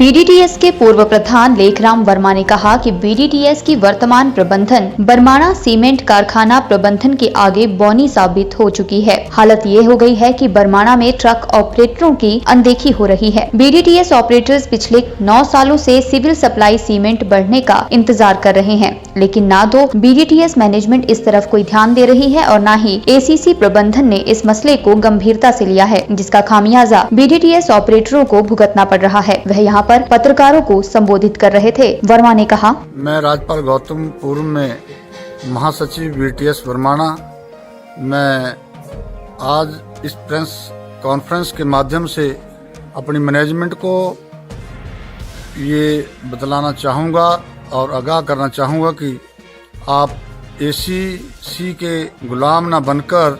BDTS के पूर्व प्रधान लेखराम वर्मा ने कहा कि बीडीटीएस की वर्तमान प्रबंधन बरमाणा सीमेंट कारखाना प्रबंधन के आगे बौनी साबित हो चुकी है। हालत ये हो गई है कि बरमाणा में ट्रक ऑपरेटरों की अनदेखी हो रही है। बीडीटीएस ऑपरेटर्स पिछले 9 सालों से सिविल सप्लाई सीमेंट बढ़ने का इंतजार कर रहे हैं, लेकिन ना तो बीडीटीएस मैनेजमेंट इस तरफ कोई ध्यान दे रही है और न ही एसीसी प्रबंधन ने इस मसले को गंभीरता से लिया है, जिसका खामियाजा बीडीटीएस ऑपरेटरों को भुगतना पड़ रहा है। वह यहाँ पर पत्रकारों को संबोधित कर रहे थे। वर्मा ने कहा, मैं राजपाल गौतम पूर्व में महासचिव बीडीटीएस बरमाणा। मैं आज इस प्रेस कॉन्फ्रेंस के माध्यम से अपनी मैनेजमेंट को ये बतलाना चाहूँगा और आगाह करना चाहूँगा कि आप एसीसी के गुलाम ना बनकर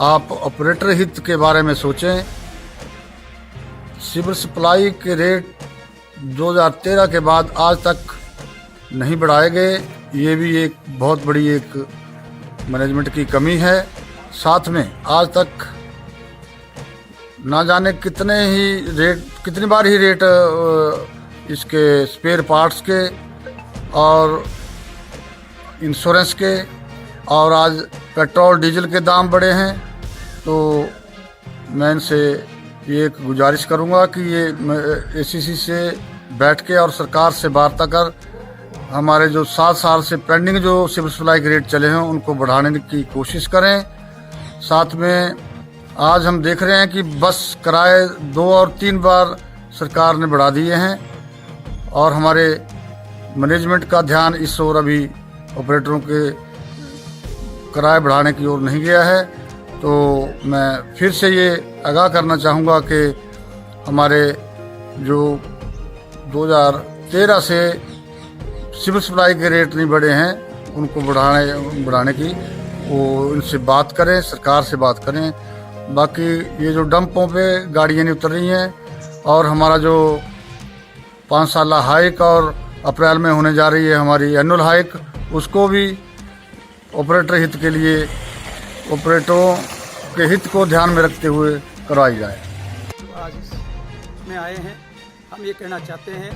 आप ऑपरेटर हित के बारे में सोचें। सिविल सप्लाई के रेट 2013 के बाद आज तक नहीं बढ़ाए गए। ये भी एक बहुत बड़ी एक मैनेजमेंट की कमी है। साथ में आज तक ना जाने कितनी बार ही रेट इसके स्पेयर पार्ट्स के और इंश्योरेंस के और आज पेट्रोल डीजल के दाम बढ़े हैं। तो मैं इनसे ये एक गुजारिश करूंगा कि ये एसीसी से बैठ के और सरकार से वार्ता कर हमारे जो 7 साल से पेंडिंग जो सिविल सप्लाई के रेट चले हैं उनको बढ़ाने की कोशिश करें। साथ में आज हम देख रहे हैं कि बस किराए 2 और 3 बार सरकार ने बढ़ा दिए हैं और हमारे मैनेजमेंट का ध्यान इस ओर अभी ऑपरेटरों के किराए बढ़ाने की ओर नहीं गया है। तो मैं फिर से ये आगाह करना चाहूँगा कि हमारे जो 2013 से सिविल सप्लाई के रेट नहीं बढ़े हैं उनको बढ़ाने की वो इनसे बात करें, सरकार से बात करें। बाकी ये जो डंपों पे गाड़ियाँ नहीं उतर रही हैं और हमारा जो 5 साल हाइक और अप्रैल में होने जा रही है हमारी एनुअल हाइक, उसको भी ऑपरेटर हित के लिए ऑपरेटरों के हित को ध्यान में रखते हुए करवाई जाए। आज इसमें आए हैं, हम ये कहना चाहते हैं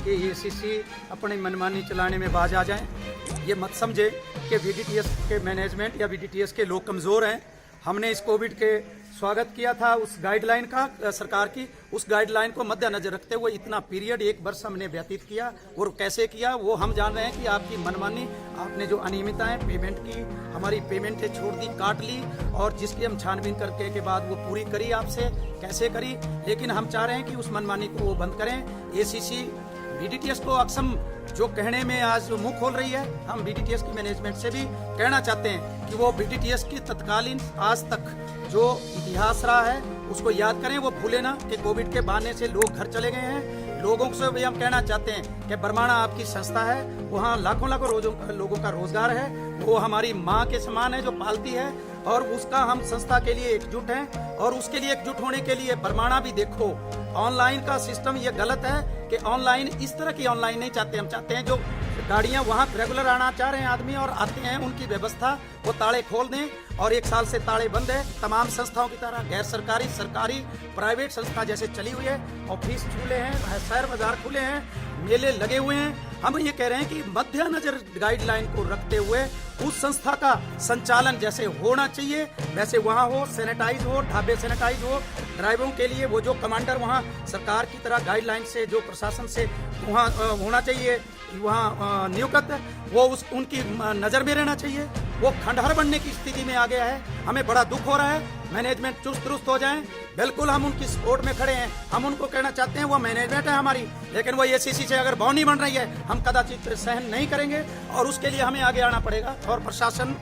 कि एसीसी अपनी मनमानी चलाने में बाज आ जाएं। ये मत समझे कि बीडीटीएस के मैनेजमेंट या बीडीटीएस के लोग कमज़ोर हैं। हमने इस कोविड के स्वागत किया था उस गाइडलाइन का, सरकार की उस गाइडलाइन को मद्देनजर रखते हुए इतना पीरियड 1 वर्ष हमने व्यतीत किया। और कैसे किया वो हम जान रहे हैं कि आपकी मनमानी, आपने जो अनियमितताएं पेमेंट की, हमारी पेमेंटें छोड़ दी, काट ली और जिसकी हम छानबीन करके के बाद वो पूरी करी आपसे, कैसे करी। लेकिन हम चाह रहे हैं कि उस मनमानी को वो बंद करें। एसीसी बीडीटीएस को अक्षम जो कहने में आज मुंह खोल रही है, हम बीडीटीएस की मैनेजमेंट से भी कहना चाहते हैं कि वो बीडीटीएस की तत्कालीन आज तक जो इतिहास रहा है उसको याद करें। वो भूले ना कि कोविड के बहाने से लोग घर चले गए हैं। लोगों से भी हम कहना चाहते हैं कि बरमाणा आपकी संस्था है, वहाँ लाखों लोगों का रोजगार है। वो हमारी माँ के समान है जो पालती है और उसका हम संस्था के लिए एकजुट हैं। और उसके लिए एकजुट होने के लिए बरमाणा भी देखो, ऑनलाइन का सिस्टम ये गलत है कि ऑनलाइन इस तरह की ऑनलाइन नहीं चाहते। हम चाहते हैं जो गाड़ियां वहां रेगुलर आना चाह रहे हैं आदमी और आते हैं, उनकी व्यवस्था वो ताले खोल दें। और 1 साल से ताले बंद है। तमाम संस्थाओं की तरह गैर सरकारी, सरकारी, प्राइवेट संस्था जैसे चली हुई है। ऑफिस खुले हैं, शहर बाजार खुले हैं, मेले लगे हुए हैं। हम ये कह रहे हैं कि मद्देनजर गाइडलाइन को रखते हुए उस संस्था का संचालन जैसे होना चाहिए वैसे वहाँ हो, सैनिटाइज हो, ढाबे सैनिटाइज हो, ड्राइवरों के लिए वो जो कमांडर वहाँ सरकार की तरह गाइडलाइन से जो प्रशासन से वहाँ होना चाहिए, वहाँ नियुक्त वो उनकी नज़र में रहना चाहिए। वो खंडहर बनने की स्थिति में आ गया है। हमें बड़ा दुख हो रहा है। मैनेजमेंट चुस्त दुरुस्त हो जाए, बिल्कुल हम उनकी सपोर्ट में खड़े हैं। हम उनको कहना चाहते हैं वो मैनेजमेंट है हमारी, लेकिन वो एसीसी से अगर बाउंड्री बन रही है हम कदाचित सहन नहीं करेंगे और उसके लिए हमें आगे आना पड़ेगा। और प्रशासन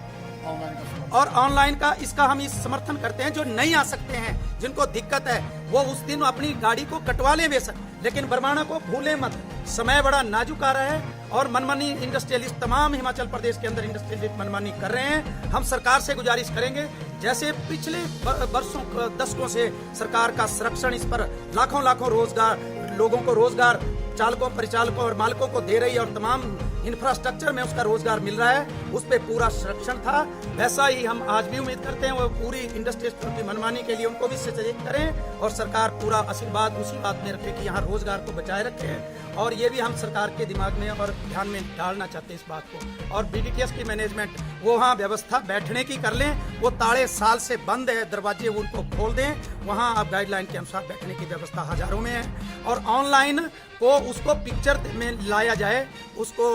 और ऑनलाइन का इसका हम इस समर्थन करते हैं। जो नहीं आ सकते हैं, जिनको दिक्कत है, वो उस दिन अपनी गाड़ी को कटवा लें बेशक, लेकिन बरमाणा को भूले मत। समय बड़ा नाजुक आ रहा है और मनमानी इंडस्ट्रियलिस्ट तमाम हिमाचल प्रदेश के अंदर इंडस्ट्रियलिस्ट मनमानी कर रहे हैं। हम सरकार से गुजारिश करेंगे, जैसे पिछले वर्षों दशकों से सरकार का संरक्षण इस पर लाखों रोजगार, लोगों को रोजगार, चालकों, परिचालकों और मालिकों को दे रही है और तमाम इंफ्रास्ट्रक्चर में उसका रोजगार मिल रहा है, उस पर पूरा संरक्षण था। वैसा ही हम आज भी उम्मीद करते हैं वो पूरी इंडस्ट्री की मनमानी के लिए उनको भी सचेत करें और सरकार पूरा आशीर्वाद उसी बात में रखे कि यहाँ रोजगार को बचाए रखें। और ये भी हम सरकार के दिमाग में और ध्यान में डालना चाहते हैं इस बात को। और बीडीटीएस की मैनेजमेंट वो वहाँ व्यवस्था बैठने की कर लें, वो ताले साल से बंद है, दरवाजे उनको खोल दें, वहाँ आप गाइडलाइन के अनुसार बैठने की व्यवस्था हजारों में है। और ऑनलाइन को उसको पिक्चर में लाया जाए, उसको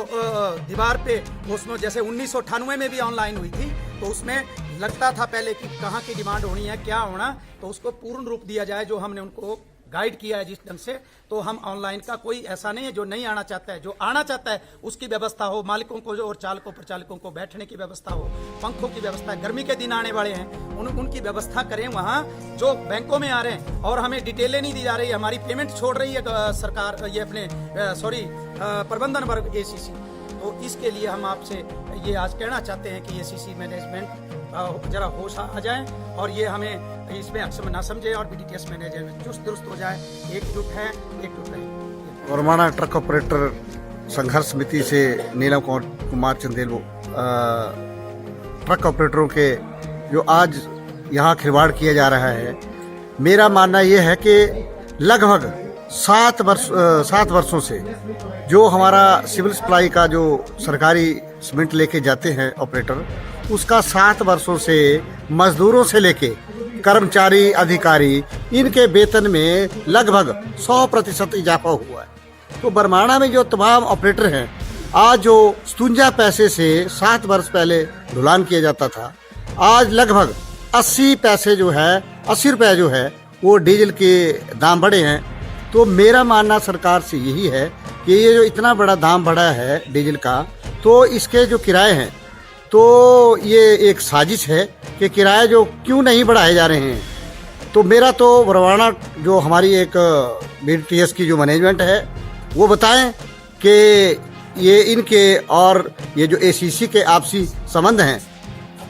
दीवार पे, उसमें जैसे 1998 में भी ऑनलाइन हुई थी तो उसमें लगता था पहले कि कहाँ की डिमांड होनी है, क्या होना, तो उसको पूर्ण रूप दिया जाए जो हमने उनको गाइड किया है जिस ढंग से। तो हम ऑनलाइन का कोई ऐसा नहीं है जो नहीं आना चाहता है, जो आना चाहता है उसकी व्यवस्था हो, मालिकों को और चालकों प्रचालकों को बैठने की व्यवस्था हो, पंखों की व्यवस्था, गर्मी के दिन आने वाले हैं उनकी व्यवस्था करें वहाँ। जो बैंकों में आ रहे हैं और हमें डिटेलें नहीं दी जा रही, हमारी पेमेंट छोड़ रही है सरकार, ये अपने प्रबंधन वर्ग एसीसी। तो इसके लिए हम आपसे ये आज कहना चाहते हैं कि एसीसी मैनेजमेंट जरा होश आ जाए और ये हमें इसमें अक्षम ना समझे और बीडीटीएस मैनेजमेंट चुस्त दुरुस्त हो जाए, एकजुट रहे। वर्माणा ट्रक ऑपरेटर संघर्ष समिति से नीलम कुमार चंदेल ट्रक ऑपरेटरों के जो आज यहाँ खिलवाड़ किया जा रहा है, मेरा मानना यह है कि लगभग 7 वर्षों से जो हमारा सिविल सप्लाई का जो सरकारी सीमेंट लेके जाते हैं ऑपरेटर, उसका 7 वर्षों से मजदूरों से लेके कर्मचारी अधिकारी इनके वेतन में लगभग 100% इजाफा हुआ है। तो बरमाणा में जो तमाम ऑपरेटर हैं, आज जो 57 पैसे से 7 वर्ष पहले ढुलान किया जाता था, आज लगभग 80 पैसे जो है, 80 रुपये जो है वो डीजल के दाम बढ़े हैं। तो मेरा मानना सरकार से यही है कि ये जो इतना बड़ा दाम बढ़ा है डीजल का, तो इसके जो किराए हैं तो ये एक साजिश है कि किराए जो क्यों नहीं बढ़ाए जा रहे हैं। तो मेरा तो बरवाणा जो हमारी एक बीडीटीएस की जो मैनेजमेंट है वो बताएं कि ये इनके और ये जो एसीसी के आपसी संबंध हैं,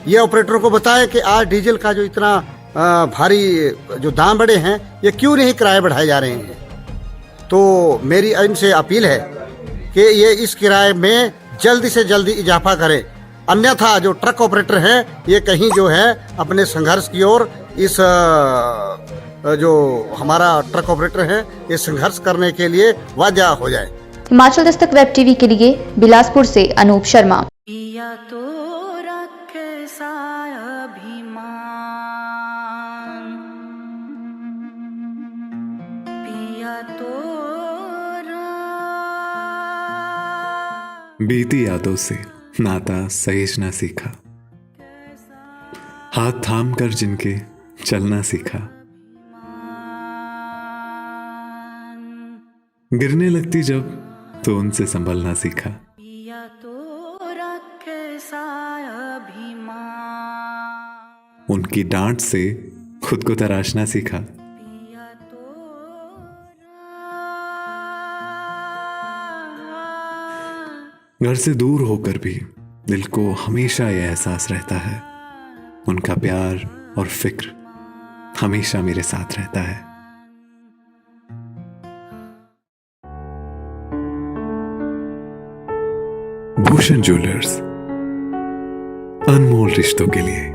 ये ऑपरेटरों को बताएं कि आज डीजल का जो इतना भारी जो दाम बढ़े हैं, ये क्यों नहीं किराए बढ़ाए जा रहे हैं। तो मेरी इनसे अपील है कि ये इस किराए में जल्दी से जल्दी इजाफा करें, अन्यथा जो ट्रक ऑपरेटर हैं ये कहीं जो है अपने संघर्ष की ओर, इस जो हमारा ट्रक ऑपरेटर है ये संघर्ष करने के लिए वाजा हो जाए। हिमाचल दस्तक वेब टीवी के लिए बिलासपुर से अनूप शर्मा। पिया तो रखे अभिमान, पिया तो बीती यादों से नाता सहेजना सीखा, हाथ थाम कर जिनके चलना सीखा, गिरने लगती जब तो उनसे संभलना सीखा, पिया तो रखे अभिमान, उनकी डांट से खुद को तराशना सीखा, पिया तो घर से दूर होकर भी दिल को हमेशा यह एहसास रहता है, उनका प्यार और फिक्र हमेशा मेरे साथ रहता है। भूषण ज्वेलर्स, अनमोल रिश्तों के लिए।